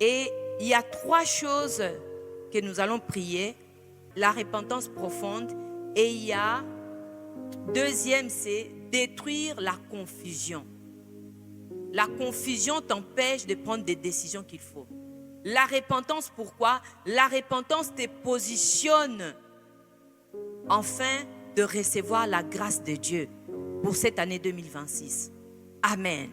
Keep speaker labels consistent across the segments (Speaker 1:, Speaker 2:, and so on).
Speaker 1: Et il y a 3 choses que nous allons prier. La repentance profonde. Et il y a, deuxième, c'est détruire la confusion. La confusion t'empêche de prendre des décisions qu'il faut. La repentance, pourquoi? La repentance te positionne afin de recevoir la grâce de Dieu pour cette année 2026. Amen.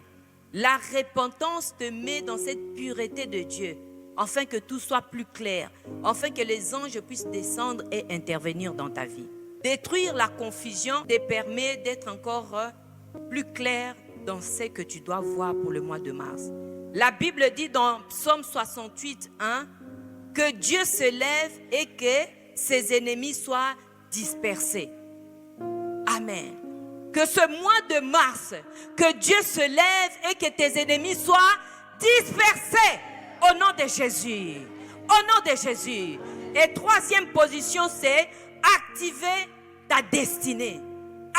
Speaker 1: La repentance te met dans cette pureté de Dieu, afin que tout soit plus clair, afin que les anges puissent descendre et intervenir dans ta vie. Détruire la confusion te permet d'être encore plus clair dans ce que tu dois voir pour le mois de mars. La Bible dit dans Psaume 68, 1, que Dieu se lève et que ses ennemis soient dispersés. Amen. Que ce mois de mars, que Dieu se lève et que tes ennemis soient dispersés au nom de Jésus. Au nom de Jésus. Et troisième position, c'est activer ta destinée.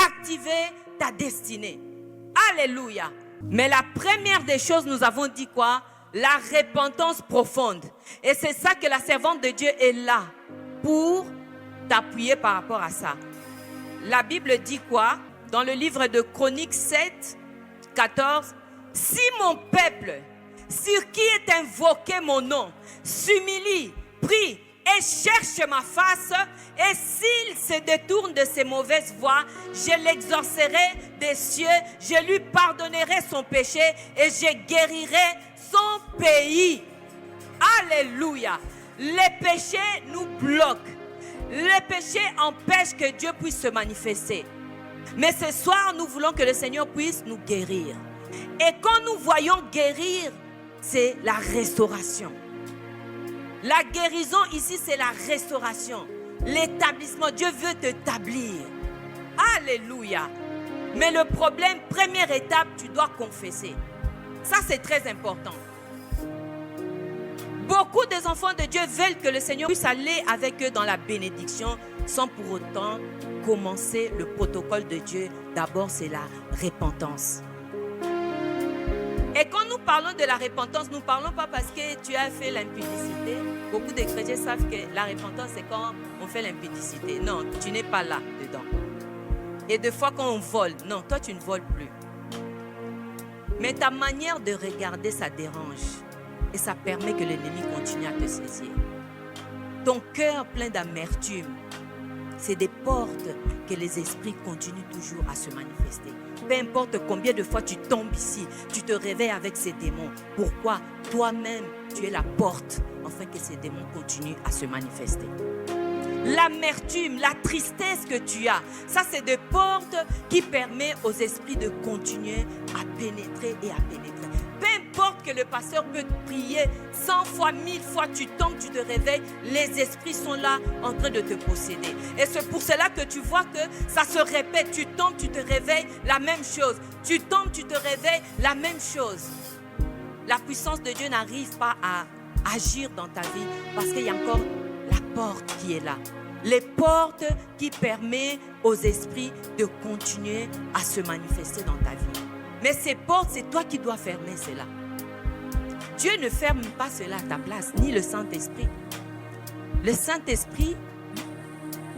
Speaker 1: Activer ta destinée. Alléluia. Mais la première des choses, nous avons dit quoi? La repentance profonde. Et c'est ça que la servante de Dieu est là pour t'appuyer par rapport à ça. La Bible dit quoi? Dans le livre de Chroniques 7, 14, si mon peuple, sur qui est invoqué mon nom, s'humilie, prie et cherche ma face, et s'il se détourne de ses mauvaises voies, je l'exaucerai des cieux, je lui pardonnerai son péché et je guérirai son pays. Alléluia. Les péchés nous bloquent. Les péchés empêchent que Dieu puisse se manifester. Mais ce soir, nous voulons que le Seigneur puisse nous guérir. Et quand nous voyons guérir, c'est la restauration. La guérison ici, c'est la restauration. L'établissement, Dieu veut t'établir. Alléluia. Mais le problème, première étape, tu dois confesser. Ça, c'est très important. Beaucoup des enfants de Dieu veulent que le Seigneur puisse aller avec eux dans la bénédiction sans pour autant commencer le protocole de Dieu. D'abord, c'est la repentance. Et quand nous parlons de la repentance, nous ne parlons pas parce que tu as fait l'impudicité. Beaucoup de chrétiens savent que la repentance, c'est quand on fait l'impudicité. Non, tu n'es pas là dedans. Et des fois, quand on vole, non, toi, tu ne voles plus. Mais ta manière de regarder, ça dérange. Et ça permet que l'ennemi continue à te saisir. Ton cœur plein d'amertume, c'est des portes que les esprits continuent toujours à se manifester. Peu importe combien de fois tu tombes ici, tu te réveilles avec ces démons. Pourquoi? Toi-même, tu es la porte afin que ces démons continuent à se manifester. L'amertume, la tristesse que tu as, ça c'est des portes qui permettent aux esprits de continuer à pénétrer et à pénétrer. Peu importe que le pasteur peut te prier 100 fois, 1000 fois, tu tombes, tu te réveilles, les esprits sont là en train de te posséder. Et c'est pour cela que tu vois que ça se répète. Tu tombes, tu te réveilles, la même chose. Tu tombes, tu te réveilles, la même chose. La puissance de Dieu n'arrive pas à agir dans ta vie parce qu'il y a encore la porte qui est là. Les portes qui permettent aux esprits de continuer à se manifester dans ta vie. Mais ces portes, c'est toi qui dois fermer cela. Dieu ne ferme pas cela à ta place, ni le Saint-Esprit. Le Saint-Esprit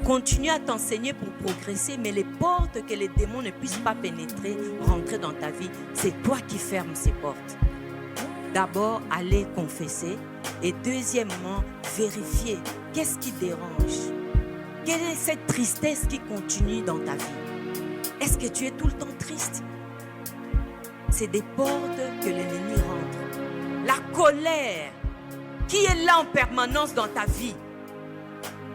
Speaker 1: continue à t'enseigner pour progresser, mais les portes que les démons ne puissent pas pénétrer, rentrer dans ta vie, c'est toi qui fermes ces portes. D'abord, aller confesser et deuxièmement, vérifier qu'est-ce qui dérange. Quelle est cette tristesse qui continue dans ta vie? Est-ce que tu es tout le temps triste? C'est des portes que l'ennemi rentre. La colère qui est là en permanence dans ta vie.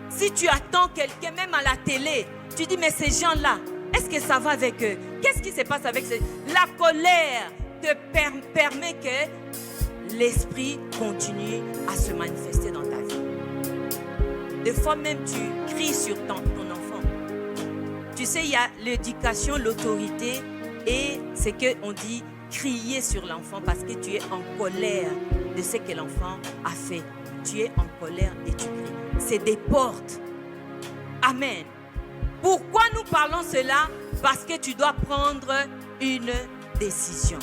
Speaker 1: Si tu attends quelqu'un, même à la télé, tu dis mais ces gens-là, est-ce que ça va avec eux? Qu'est-ce qui se passe avec eux? La colère te permet que l'esprit continue à se manifester dans ta vie. Des fois même tu cries sur ton enfant. Tu sais, il y a l'éducation, l'autorité et c'est qu'on dit crier sur l'enfant parce que tu es en colère de ce que l'enfant a fait. Tu es en colère et tu cries. C'est des portes. Amen. Pourquoi nous parlons cela? Parce que tu dois prendre une décision.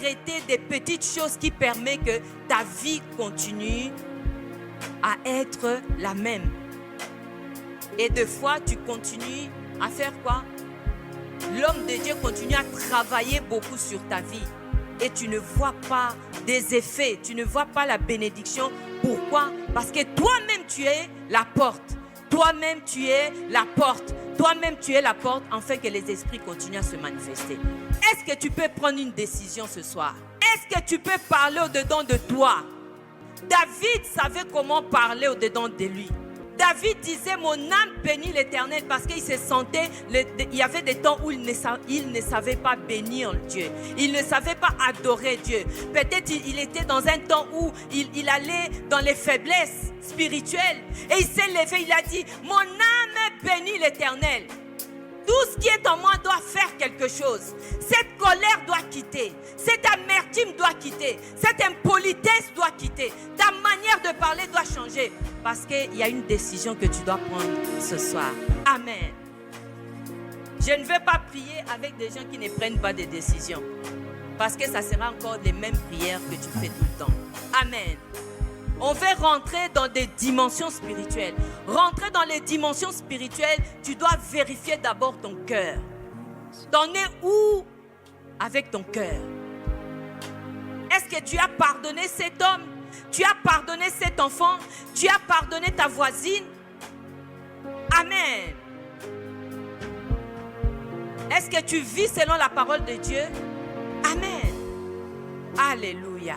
Speaker 1: arrêter des petites choses qui permettent que ta vie continue à être la même. Et des fois, tu continues à faire quoi? L'homme de Dieu continue à travailler beaucoup sur ta vie. Et tu ne vois pas des effets, tu ne vois pas la bénédiction. Pourquoi? Parce que toi-même, tu es la porte. Toi-même, tu es la porte. Toi-même, tu es la porte afin que les esprits continuent à se manifester. Est-ce que tu peux prendre une décision ce soir? Est-ce que tu peux parler au-dedans de toi? David savait comment parler au-dedans de lui. David disait, mon âme bénit l'Éternel, parce qu'il se sentait, il y avait des temps où il ne savait pas bénir Dieu. Il ne savait pas adorer Dieu. Peut-être il était dans un temps où il allait dans les faiblesses spirituelles. Et il s'est levé, il a dit, mon âme bénit l'Éternel. Tout ce qui est en moi doit faire quelque chose. Cette colère doit quitter. Cette amertume doit quitter. Cette impolitesse doit quitter. Ta manière de parler doit changer. Parce qu'il y a une décision que tu dois prendre ce soir. Amen. Je ne veux pas prier avec des gens qui ne prennent pas de décisions. Parce que ça sera encore les mêmes prières que tu fais tout le temps. Amen. On veut rentrer dans des dimensions spirituelles. Rentrer dans les dimensions spirituelles, tu dois vérifier d'abord ton cœur. T'en es où avec ton cœur? Est-ce que tu as pardonné cet homme? Tu as pardonné cet enfant? Tu as pardonné ta voisine? Amen. Est-ce que tu vis selon la parole de Dieu? Amen. Alléluia.